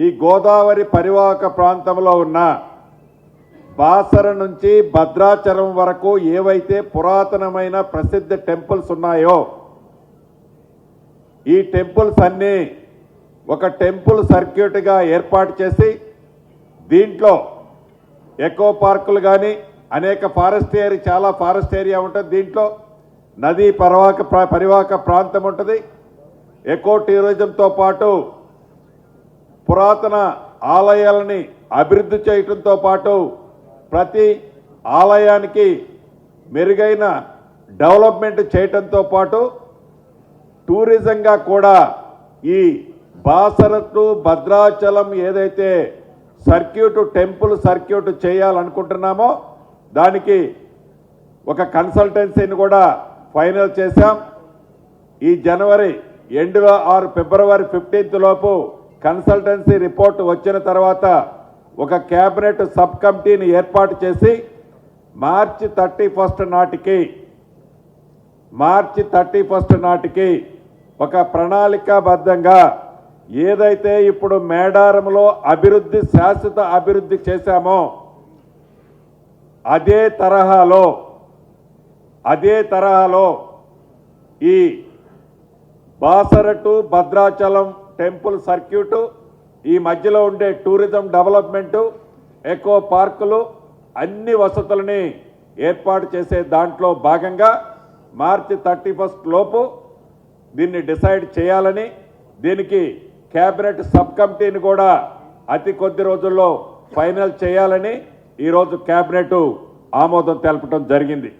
ఈ గోదావరి పరివాహక ప్రాంతంలో ఉన్న బాసర నుంచి భద్రాచలం వరకు ఏవైతే పురాతనమైన ప్రసిద్ధ టెంపుల్స్ ఉన్నాయో ఈ టెంపుల్స్ అన్నీ ఒక టెంపుల్ సర్క్యూట్గా ఏర్పాటు చేసి దీంట్లో ఎకో పార్కులు కానీ అనేక చాలా ఫారెస్ట్ ఏరియా ఉంటుంది. దీంట్లో నదీ పరివాహక ప్రాంతం ఉంటుంది. ఎకో టూరిజంతో పాటు పురాతన ఆలయాలని అభివృద్ధి చేయడంతో పాటు ప్రతి ఆలయానికి మెరుగైన డెవలప్మెంట్ చేయడంతో పాటు టూరిజంగా కూడా ఈ బాసర టు భద్రాచలం ఏదైతే టెంపుల్ సర్క్యూట్ చేయాలనుకుంటున్నామో దానికి ఒక కన్సల్టెన్సీని కూడా ఫైనల్ చేశాం. ఈ జనవరి ఎండ్లో ఫిబ్రవరి 15th లోపు కన్సల్టెన్సీ రిపోర్ట్ వచ్చిన తర్వాత ఒక కేబినెట్ సబ్ కమిటీని ఏర్పాటు చేసి మార్చి 31st నాటికి ఒక ప్రణాళికాబద్ధంగా ఏదైతే ఇప్పుడు మేడారంలో శాశ్వత అభివృద్ధి చేశామో అదే తరహాలో ఈ Basara to Bhadrachalam temple circuit, ఈ మధ్యలో ఉండే టూరిజం డెవలప్మెంటు, ఎకో పార్కులు అన్ని వసతులని ఏర్పాటు చేసే దాంట్లో భాగంగా మార్చి 31st లోపు దీన్ని డిసైడ్ చేయాలని, దీనికి కేబినెట్ సబ్ కమిటీని కూడా అతి కొద్ది రోజుల్లో ఫైనల్ చేయాలని ఈరోజు కేబినెట్ ఆమోదం తెలపడం జరిగింది.